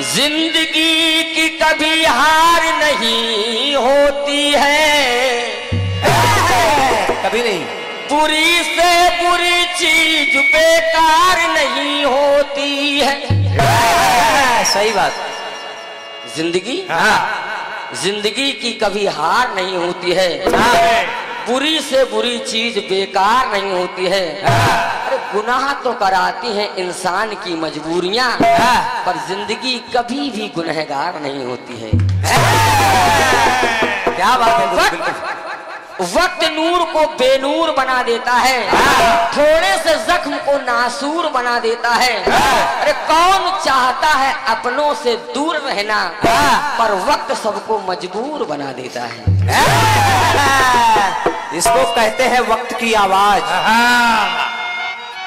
जिंदगी की कभी हार नहीं होती है, कभी नहीं। बुरी से बुरी चीज बेकार नहीं होती है। सही बात। जिंदगी, हाँ। जिंदगी की कभी हार नहीं होती है, बुरी से बुरी चीज बेकार नहीं होती है। अरे गुनाह तो कराती हैं इंसान की मजबूरियां, पर जिंदगी कभी भी गुनहगार नहीं होती है। क्या बात है। वक्त नूर को बेनूर बना देता है, थोड़े से जख्म को नासूर बना देता है। अरे कौन चाहता है अपनों से दूर रहना, पर वक्त सबको मजबूर बना देता है। इसको कहते हैं वक्त की आवाज।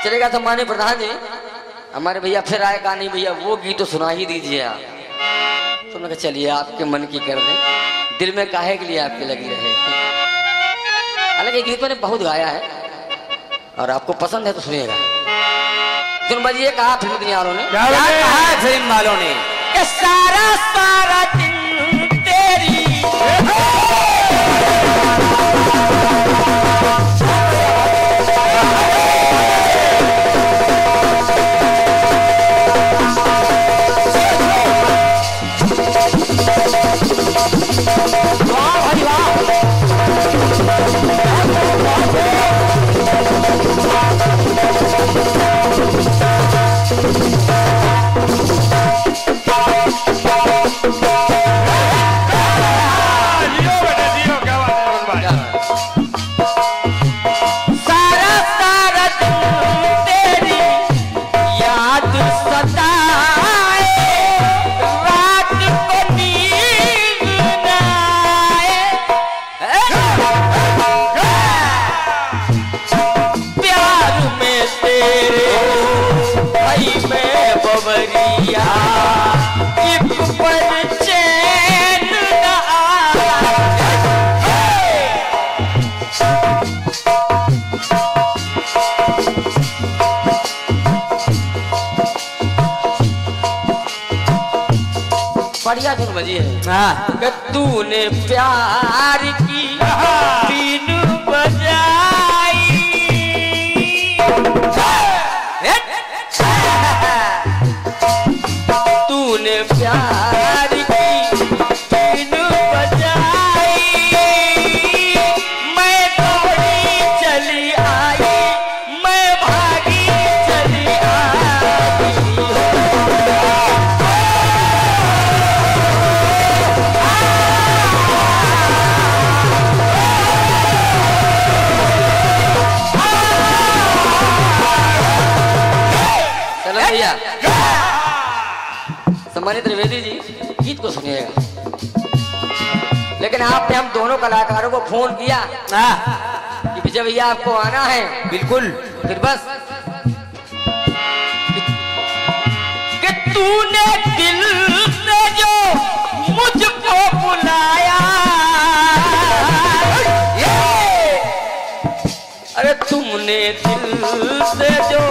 चलेगा तो माने प्रधान जी, हमारे भैया फिर आए कहा नहीं भैया वो गीत तो सुना ही दीजिए आप। तो मैं चलिए आपके मन की कर दें, दिल में काहे के लिए आपके लगी रहे। हालांकि गीत मैंने बहुत गाया है और आपको पसंद है तो सुनिएगा। सुन बजिए कहा फिल्म दुनिया वालों ने, क्या कहा फिल्म वालों ने कि सारा सारा दिन तेरी बढ़िया धुन बजी है। कि तूने प्यार की बीन बजाई, तूने प्यार की बीन बजाई, मैं दौड़ी चली आई, मैं भागी चली आई। भैया सम्मानित त्रिवेदी जी गीत को सुनिएगा, लेकिन आपने हम दोनों कलाकारों को फोन किया कि विजय भैया आपको आना है। बिल्कुल। फिर बस कि तूने दिल से जो मुझको बुलाया, अरे तुमने दिल से जो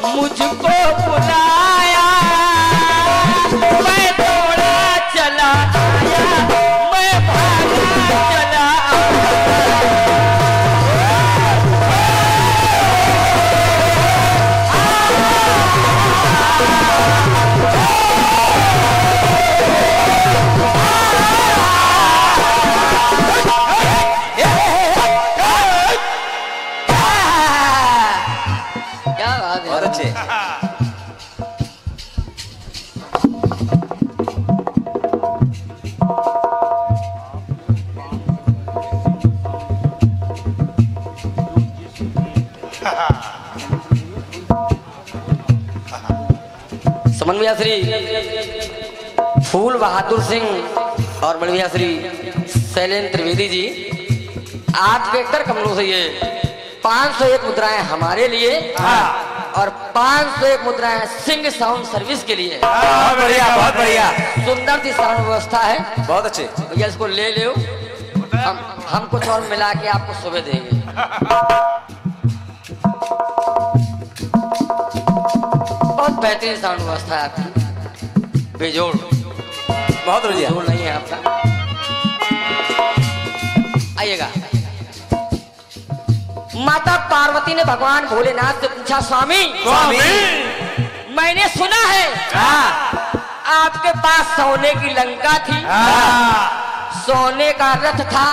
मुझको बुलाया, मैं दौड़ा चला आया, मैं भागा चला क्या बात है। बहुत अच्छे। समन भैया श्री फूल बहादुर सिंह और बड़े भैया श्री शैलेंद्र त्रिवेदी जी, आपके कर कमलों से ये 501 मुद्राएं हमारे लिए और 501 मुद्राएं सिंह साउंड सर्विस के लिए। बहुत बढ़िया, बहुत बढ़िया, सुंदर सी साउंड व्यवस्था है। बहुत अच्छे। भैया इसको ले लो, हम कुछ और मिला के आपको सुबह देंगे। बहुत बेहतरीन साउंड व्यवस्था है आपकी, बेजोड़, बहुत बढ़िया। जोड़ नहीं है आपका। आइएगा। माता पार्वती ने भगवान भोलेनाथ से पूछा, स्वामी स्वामी मैंने सुना है आपके पास सोने की लंका थी, सोने का रथ था,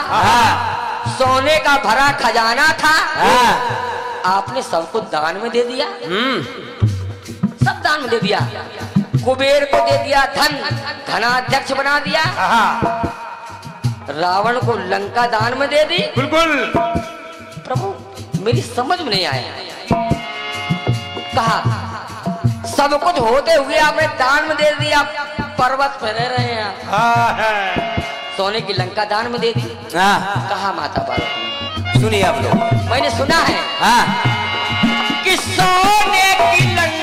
सोने का भरा खजाना था, आपने सबको दान में दे दिया, सब दान में दे दिया, कुबेर को दे दिया धन, धनाध्यक्ष बना दिया, रावण को लंका दान में दे दी। बिल्कुल प्रभु मेरी समझ में नहीं आया। कहा सब कुछ होते हुए आपने दान में दे दिया, पर्वत पे रह रहे हैं आप, सोने की लंका दान में दे दी। कहा माता पार्वती सुनिए आप लोग, मैंने सुना है कि सोने की लंका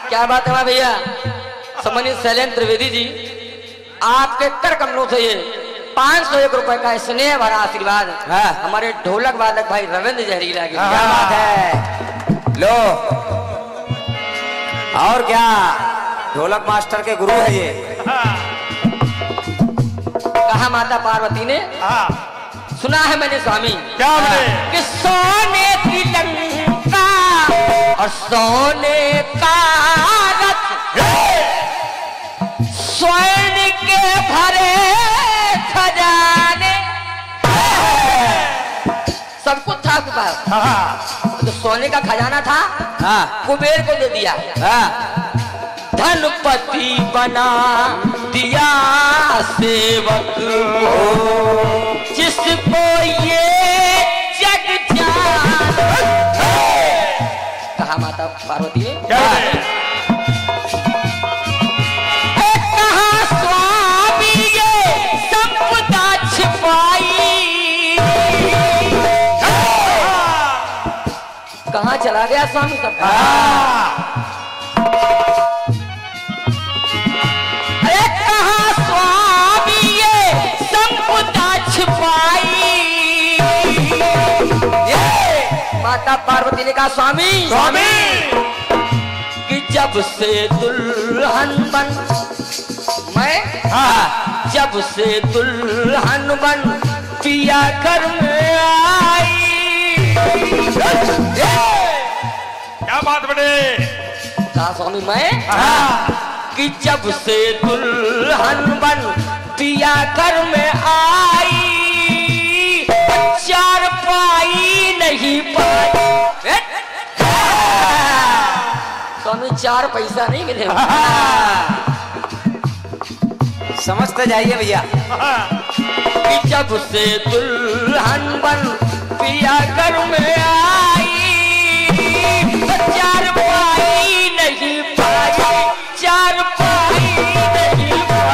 क्या बात है भैया। सम्मानित शैलेंद्र त्रिवेदी जी, आपके कर कमलों से ये 501 रुपए का स्नेह भरा आशीर्वाद हमारे ढोलक वादक भाई रविंद्र जहरीला की। क्या बात है। लो, और क्या, ढोलक मास्टर के गुरु है ये। कहा माता पार्वती ने, सुना है मैंने स्वामी क्या बोले? कि सोने की लंका और सोने का रथ, स्वर्ण के भरे खजाने, सब कुछ था आपके पास। तो सोने का खजाना था, कुबेर को दे दिया, धनपति बना दिया सेवक को, जिसको ये जग जाने। कहा माता पार्वती ने, कहा स्वामी ये संपदा छिपाई, कहाँ चला गया स्वामी सब? अरे कहा स्वामी ये संपदा छिपाई। माता पार्वती ने कहा, स्वामी स्वामी कि जब से दुल्हन बन मैं, जब से दुल्हन बन पिया घर में आई। क्या बात बड़े? कहा स्वामी मैं कि जब से दुल्हन बन पिया घर में आई, चार पाई नहीं पाई। स्वामी 4 पैसा नहीं मिले। समझते जाइए भैया। कि जब से दुल्हन बन पिया घर में आई, 4 पाई नहीं पाई, 4 पाई नहीं पाई।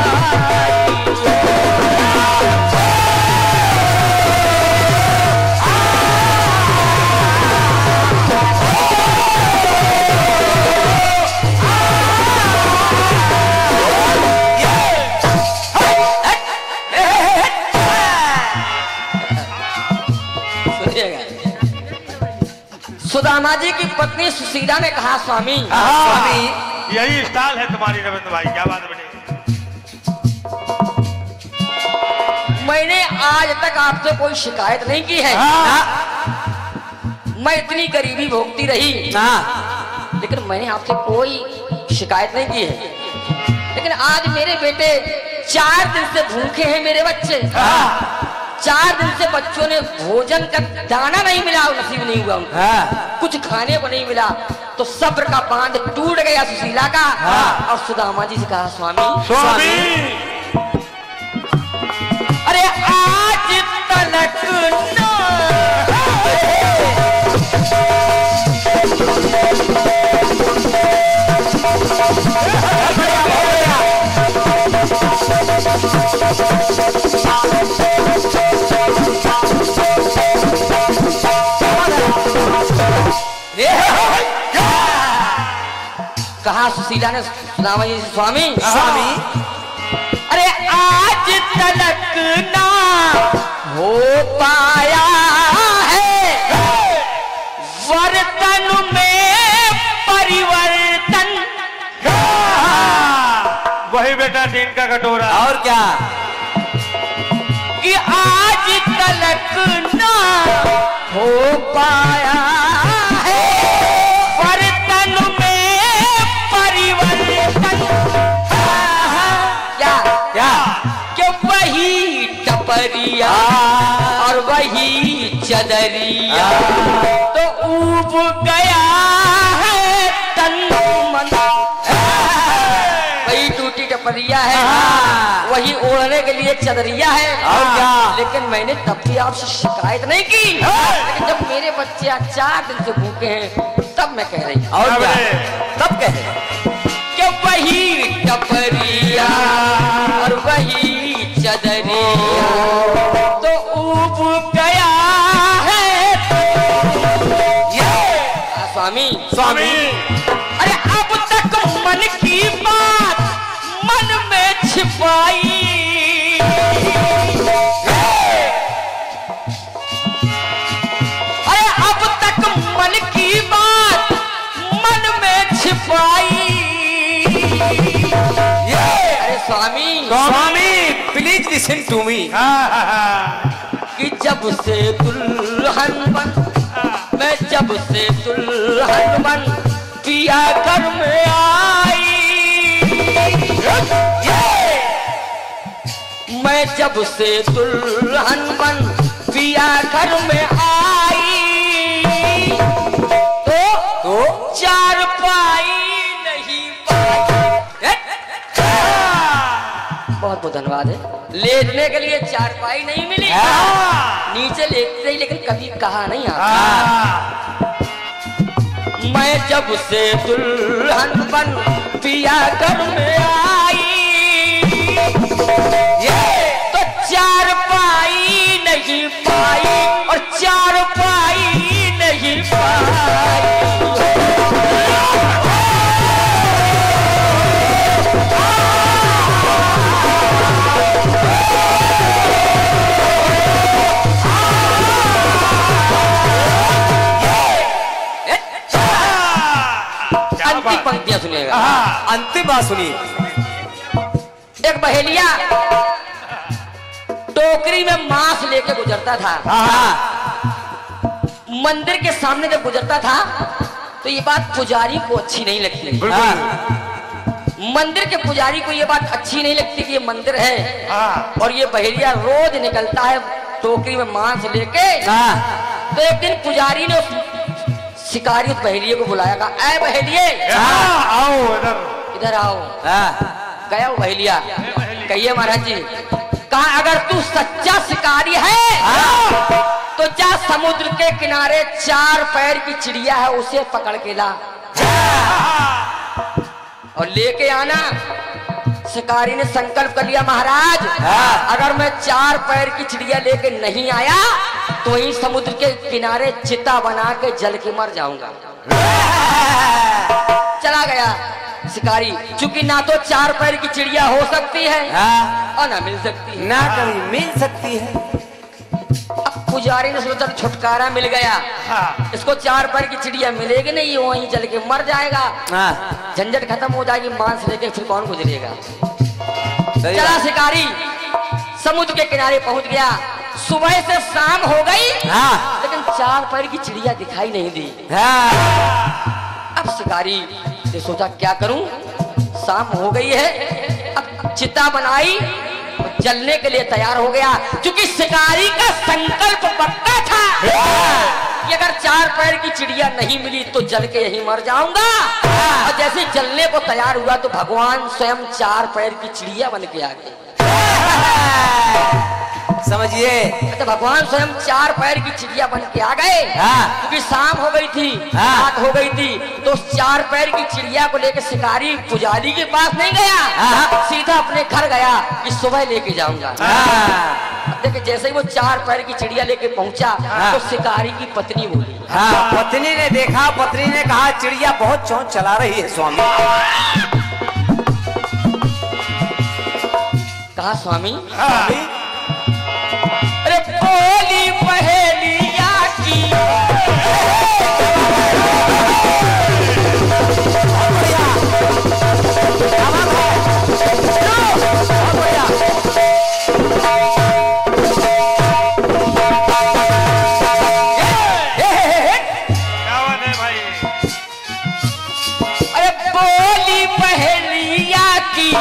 सुदामा जी की पत्नी सुशीला ने कहा, स्वामी स्वामी यही स्टाइल है तुम्हारी रविंद्र भाई। क्या बात बड़े? मैंने आज तक आपसे कोई शिकायत नहीं की है। मैं इतनी गरीबी भोगती रही, लेकिन मैंने आपसे कोई शिकायत नहीं की है। लेकिन आज मेरे बेटे 4 दिन से भूखे हैं मेरे बच्चे। 4 दिन से बच्चों ने भोजन का दाना नहीं मिला, नसीब नहीं हुआ उनको, कुछ खाने को नहीं मिला। तो सब्र का बांध टूट गया सुशीला का। और सुदामा जी से कहा, स्वामी स्वामी अरे आज तलक ना कहा सुशीला ने सुदामा जी से, स्वामी स्वामी अरे आज तलक ना हो पाया है वर्तन में परिवर्तन। वही बेटा टीन का कटोरा। और क्या? कि आज तलक ना हो पाया है वर्तन में परिवर्तन। क्या क्या? कि वही टपरिया और वही चदरिया तो ऊब गया है तन मन। वही टूटी टपरिया है, वही ओढ़ने के लिए चदरिया है। और क्या? लेकिन मैंने तब भी आपसे शिकायत नहीं की, लेकिन जब मेरे बच्चे आज 4 दिन से भूखे हैं तब मैं कह रही हूँ। और क्या? तब कहे कि वही टपरिया और वही चदरिया तो ऊब गया है। स्वामी स्वामी अरे अब तक मन की बात मन में छिपाई, अरे अब तक मन की बात मन में छिपाई। अरे Swami Swami please listen to me. कि जब से दुल्हन बन मैं जब से दुल्हन बन पिया घर में आई, मैं जब से दुल्हन बन पिया घर में आई तो 4 पाई नहीं पाई। बहुत बहुत धन्यवाद है। लेटने के लिए 4 पाई नहीं मिली, नीचे लेटते ही, लेकिन कभी कहा नहीं आता। मैं जब से दुल्हन बन पिया घर में आई तो 4 पाई नहीं पाई और 4 पाई नहीं पाई। अंतिम पंक्तियां सुनिएगा। अंतिम बात सुनिए। एक बहेलिया टोकरी में मांस लेके गुजरता था। मंदिर के सामने जब गुजरता था तो ये बात पुजारी को अच्छी नहीं लगती। मंदिर के पुजारी को ये बात अच्छी नहीं लगती कि ये मंदिर है, और ये बहेलिया रोज निकलता है टोकरी में मांस लेके। तो एक दिन पुजारी ने उस शिकारी उस बहेलिये को बुलाया, कहा ऐ बहेलिये आओ इधर आओ। गया वो बहेलिया, कहिए महाराज जी। कहा अगर तू सच्चा शिकारी है तो जा समुद्र के किनारे 4 पैर की चिड़िया है उसे पकड़ के ला और लेके आना। शिकारी ने संकल्प कर लिया, महाराज अगर मैं 4 पैर की चिड़िया लेके नहीं आया तो वहीं समुद्र के किनारे चिता बना के जल के मर जाऊंगा। चला गया शिकारी, चूंकि ना तो 4 पैर की चिड़िया हो सकती है और ना मिल सकती है। ना कभी मिल सकती है। अब पुजारी ने सोचा छुटकारा मिल गया, इसको 4 पैर की चिड़िया मिलेगी नहीं, वहीं जल के मर जाएगा, झंझट खत्म हो जाएगी, मांस लेके फिर कौन गुजरेगा। चला शिकारी समुद्र के किनारे पहुंच गया। सुबह से शाम हो गई लेकिन 4 पैर की चिड़िया दिखाई नहीं दी। अब शिकारी ने सोचा क्या करूं, शाम हो गई है, अब चिता बनाई, जलने के लिए तैयार हो गया। क्योंकि शिकारी का संकल्प पक्का था कि अगर 4 पैर की चिड़िया नहीं मिली तो जल के यही मर जाऊंगा। और जैसे जलने को तैयार हुआ तो भगवान स्वयं 4 पैर की चिड़िया बन के आ गए। समझिए, तो भगवान स्वयं 4 पैर की चिड़िया बन के आ गए। क्योंकि शाम हो गई थी, रात हो गई थी, तो 4 पैर की चिड़िया को लेकर शिकारी पुजारी के पास नहीं गया, सीधा अपने घर गया कि सुबह लेके जाऊंगा। देखिए जैसे ही वो 4 पैर की चिड़िया लेके पहुंचा तो शिकारी की पत्नी बोली। पत्नी ने देखा, पत्नी ने कहा चिड़िया बहुत चौंच चला रही है स्वामी। कहा स्वामी? अरे बोली पहेलिया की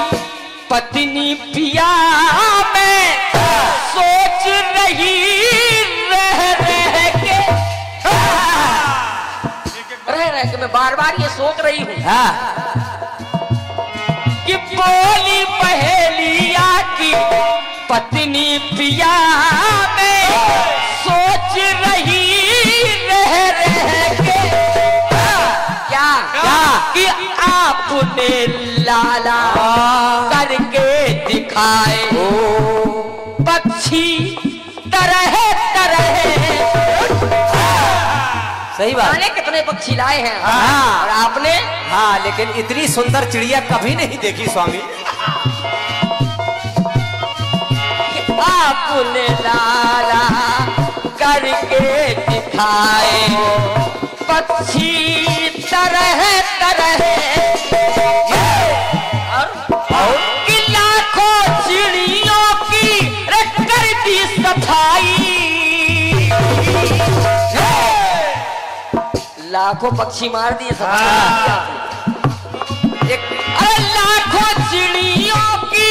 पत्नी पिया में सोच रही रह के मैं बार बार ये सोच रही हूँ कि बोली पहेलिया की पत्नी पिया में सोच रही रह के क्या कि आपने लाला करके दिखाए पक्षी तरह तरह। सही बात। कितने पक्षी लाए हैं और आपने? हाँ, लेकिन इतनी सुंदर चिड़िया कभी नहीं देखी स्वामी। आपने लाला करके दिखाए पक्षी तरह तरह। और कि लाखों चिड़ियों की कर दी सफाई। लाखों पक्षी मार दिए सफाई। अरे लाखों चिड़ियों की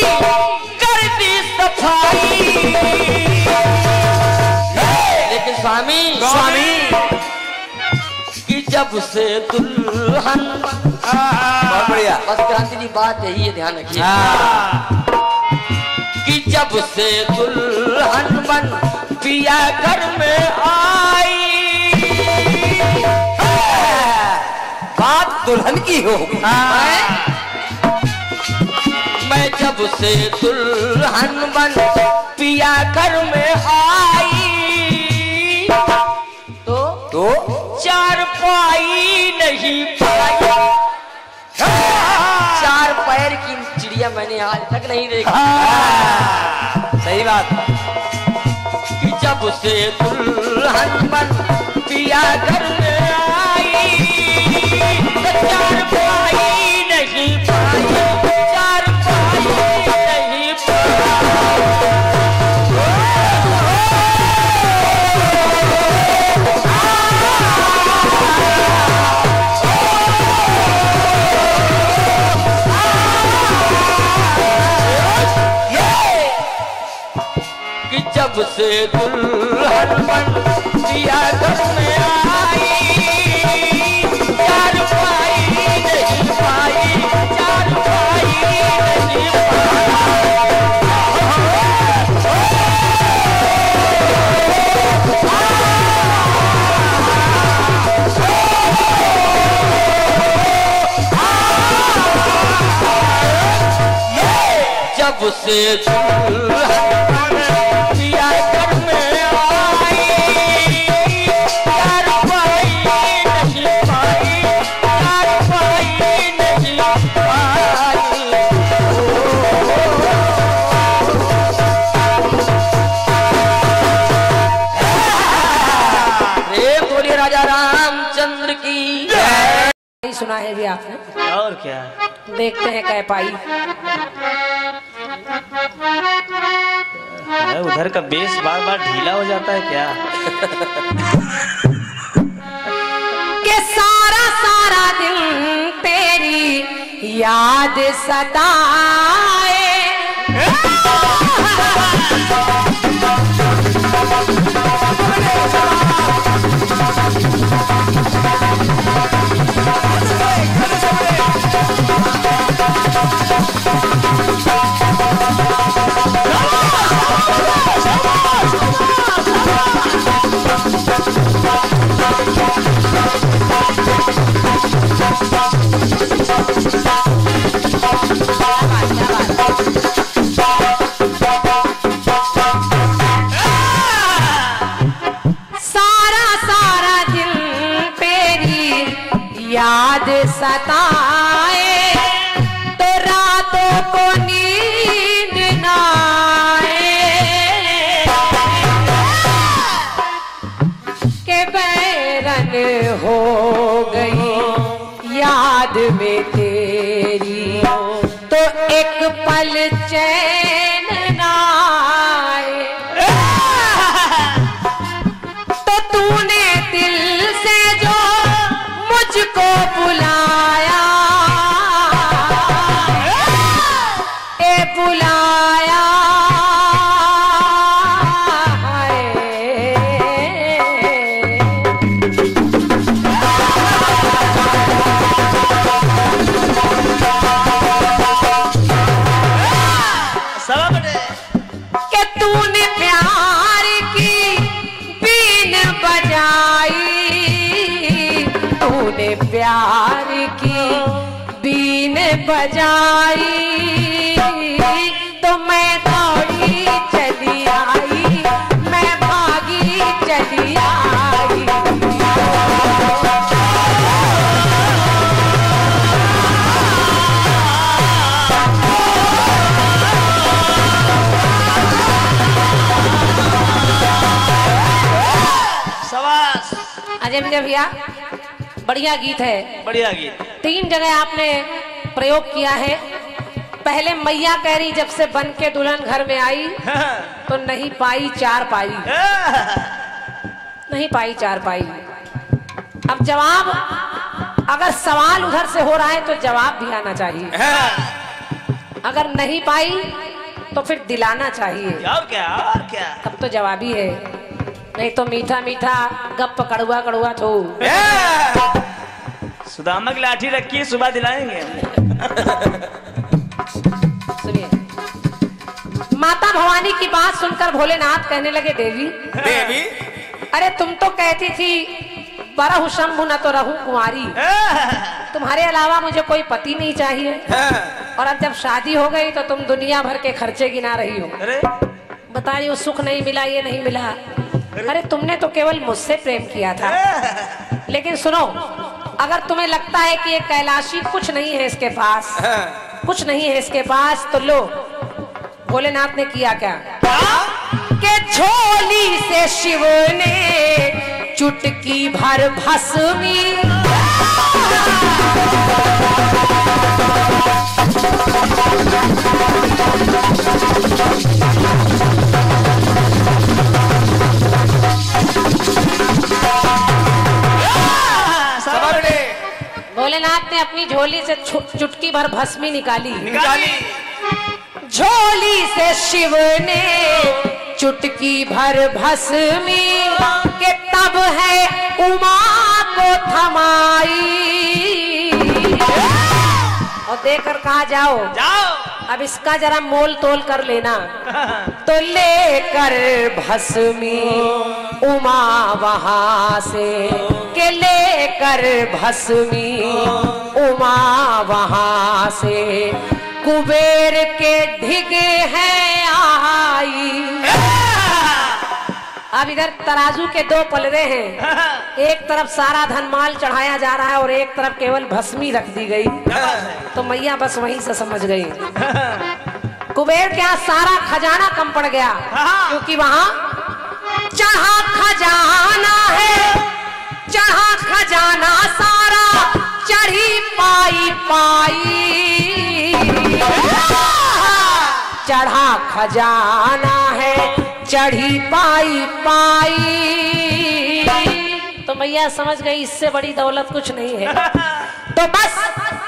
कर दी सफाई। लेकिन स्वामी कि जब से दुल्हन, बहुत बढ़िया, बस क्रांति जी बात यही है, ध्यान रखिए कि जब से दुल्हन बन पिया घर में आई। बात दुल्हन की होगी। मैं जब से दुल्हन बन पिया घर में आई तो 4 पाई नहीं पाई। 4 पैर की चिड़िया मैंने आज तक नहीं देखी। सही बात। कि जब से दुल्हन बन पिया घर में आई तो 4 पाई नहीं पाई। 4 पाई नहीं जब से दुल्हन बन पिया घर में आई। 4 पाई नहीं पाई। 4 पाई नहीं पाई। जब से दुल्हन पिया घर में आई। 4 पाई नहीं पाई। 4 पाई नहीं पाई। प्रेम बोलिए राजा रामचंद्र की जय। सुना है भी आपने? और क्या? देखते हैं कै पाई। उधर का बेस बार बार ढीला हो जाता है क्या? के सारा सारा दिन तेरी याद सताए। याद सताए तो रातों को नींद ना आए के बैरन हो गई याद में तेरी तो एक पल चैन ना आए तो तूने दिल से जो मुझको बुलाया बुलाया कि तूने प्यार की बीन बजाई, तूने प्यार की बीन बजाई तो मैं दौड़ी चली आई, मैं भागी चली आई। अजय भैया बढ़िया गीत है, बढ़िया गीत। 3 जगह आपने प्रयोग किया है। पहले मैया कह रही जब से बन के दुल्हन घर में आई तो नहीं पाई 4 पाई, नहीं पाई 4 पाई। अब जवाब, अगर सवाल उधर से हो रहा है तो जवाब भी आना चाहिए, अगर नहीं पाई तो फिर दिलाना चाहिए। और क्या तब तो जवाब ही है, नहीं तो मीठा मीठा गप कड़ुआ कड़ुआ थो। सुदामा की लाठी रखी है, सुबह दिलाएंगे। सुनिए, माता भवानी की बात सुनकर भोलेनाथ कहने लगे देवी देवी अरे तुम तो कहती थी बरहु शंभु न तो रहूं कुंवारी, तुम्हारे अलावा मुझे कोई पति नहीं चाहिए, और अब जब शादी हो गई तो तुम दुनिया भर के खर्चे गिना रही हो। अरे बता रही हो सुख नहीं मिला, ये नहीं मिला। अरे तुमने तो केवल मुझसे प्रेम किया था। लेकिन सुनो, अगर तुम्हें लगता है कि ये कैलाशी कुछ नहीं है इसके पास, कुछ नहीं है इसके पास, तो लो भोलेनाथ ने किया क्या कि झोली से शिव ने चुटकी भर भस्मी भोलेनाथ ने अपनी झोली से चुटकी भर भस्मी निकाली। झोली से शिव ने चुटकी भर भस्मी के तब है उमा को थमाई, और देकर कहा जाओ अब इसका जरा मोल तोल कर लेना। तो लेकर भस्मी उमा वहां से, के लेकर भस्मी उमा वहां से, कुबेर के ढिगे हैं आई। अब इधर तराजू के 2 पलड़े हैं, एक तरफ सारा धनमाल चढ़ाया जा रहा है और एक तरफ केवल भस्मी रख दी गई। तो मैया बस वहीं से समझ गई, कुबेर के यहाँ सारा खजाना कम पड़ गया, क्योंकि वहां चढ़ा खजाना है, चढ़ा खजाना सारा चढ़ी पाई पाई, चढ़ा खजाना है चढ़ी पाई पाई। तो मैया समझ गई इससे बड़ी दौलत कुछ नहीं है, तो बस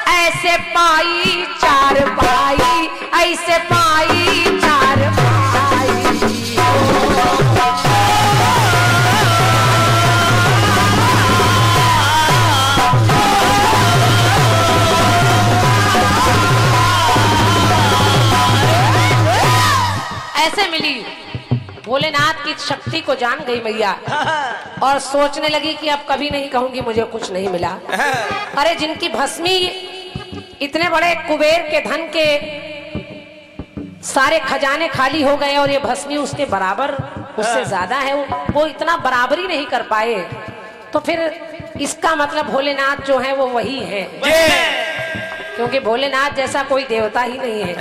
ऐसे पाई 4 पाई, ऐसे पाई कैसे मिली? भोलेनाथ की शक्ति को जान गई मैया और सोचने लगी कि अब कभी नहीं कहूंगी मुझे कुछ नहीं मिला। अरे जिनकी भस्मी इतने बड़े कुबेर के धन के सारे खजाने खाली हो गए और ये भस्मी उसके बराबर उससे ज्यादा है, वो इतना बराबरी नहीं कर पाए, तो फिर इसका मतलब भोलेनाथ जो है वो वही है, क्योंकि भोलेनाथ जैसा कोई देवता ही नहीं है।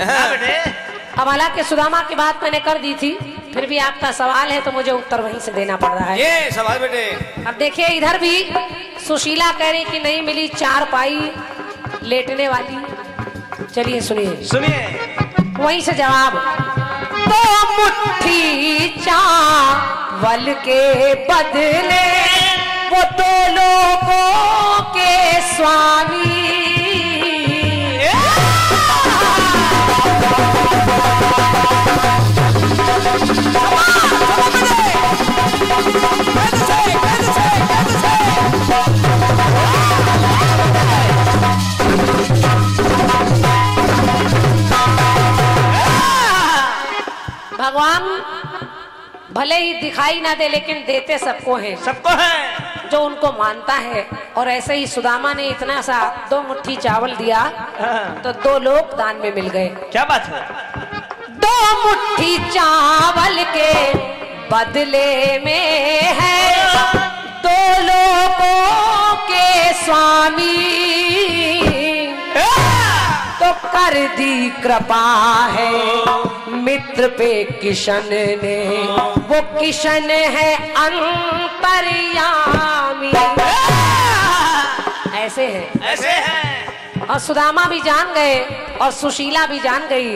अब हालांकि सुदामा की बात मैंने कर दी थी, फिर भी आपका सवाल है तो मुझे उत्तर वहीं से देना पड़ रहा है। ये सवाल बेटे। अब देखिए इधर भी सुशीला कह रही कि नहीं मिली चारपाई लेटने वाली। चलिए सुनिए सुनिए वहीं से जवाब। दो मुट्ठी चावल के बदले वो दो लोगों के स्वामी। भगवान भले ही दिखाई ना दे लेकिन देते सबको हैं, सबको है जो उनको मानता है। और ऐसे ही सुदामा ने इतना सा 2 मुट्ठी चावल दिया तो 2 लोग दान में मिल गए। क्या बात है? 2 मुट्ठी चावल के बदले में है 2 लोगों के स्वामी। तो कर दी कृपा है मित्र पे किशन ने, वो किशन है अंतर्यामी। ऐसे है, ऐसे है। और सुदामा भी जान गए और सुशीला भी जान गई।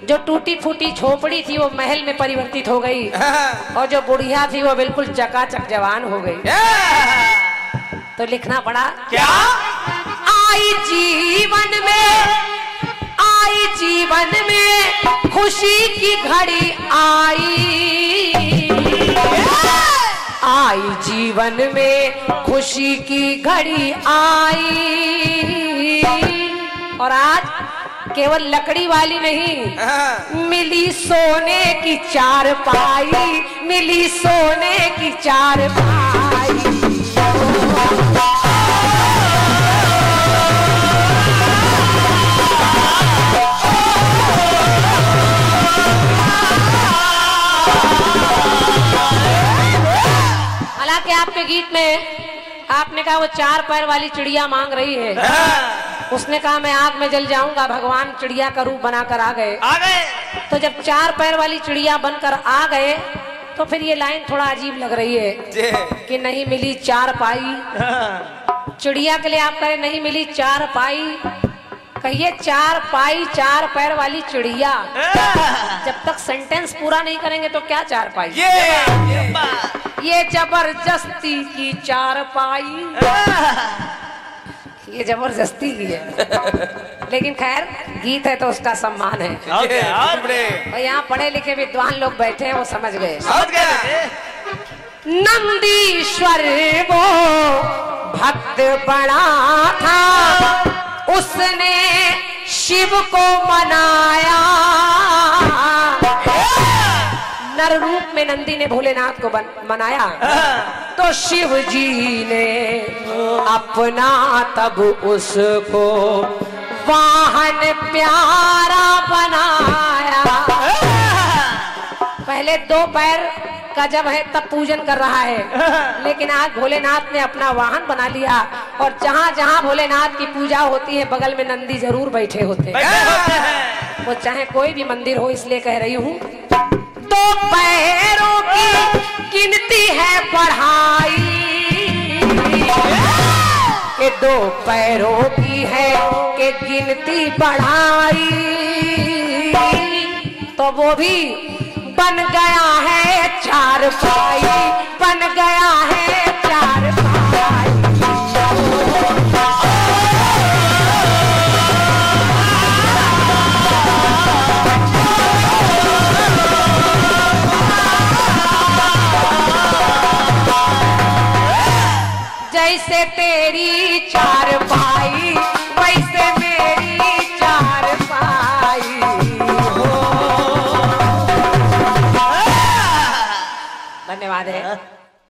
जो टूटी फूटी झोपड़ी थी वो महल में परिवर्तित हो गई और जो बुढ़िया थी वो बिल्कुल चकाचक जवान हो गई। तो लिखना पड़ा क्या? आई जीवन में खुशी की घड़ी आई जीवन में खुशी की घड़ी आई। और आज केवल लकड़ी वाली नहीं, मिली सोने की चारपाई, मिली सोने की चारपाई। हालांकि आपके गीत में आपने कहा वो 4 पैर वाली चिड़िया मांग रही है, उसने कहा मैं आग में जल जाऊंगा। भगवान चिड़िया का रूप बनाकर आ गए। तो जब 4 पैर वाली चिड़िया बनकर आ गए तो फिर ये लाइन थोड़ा अजीब लग रही है कि नहीं मिली चारपाई। चिड़िया के लिए आप करें नहीं मिली चारपाई, कहिए 4 पाई 4 पैर वाली चिड़िया। जब तक सेंटेंस पूरा नहीं करेंगे तो क्या 4 पाई? ये जबरदस्ती की 4 पाई, ये जबरदस्ती की है। लेकिन खैर गीत है तो उसका सम्मान है। और यहाँ पढ़े लिखे विद्वान लोग बैठे हैं, वो समझ गए। समझ गए। नंदीश्वर वो भक्त बड़ा था, उसने शिव को मनाया। नर रूप में नंदी ने भोलेनाथ को मनाया तो शिव जी ने अपना तब उसको वाहन प्यारा बनाया। पहले 2 पैर का जब है तब पूजन कर रहा है, लेकिन आज भोलेनाथ ने अपना वाहन बना लिया और जहाँ जहाँ भोलेनाथ की पूजा होती है बगल में नंदी जरूर बैठे होते हैं। वो चाहे कोई भी मंदिर हो, इसलिए कह रही हूँ 2 पैरों की गिनती है बढ़ाई, के 2 पैरों की है के गिनती बढ़ाई। तो वो भी बन गया है 4 पाई, बन गया है 4 पाई। जैसे तेरी 4 पाई वैसे मेरी 4 पाई हो। धन्यवाद है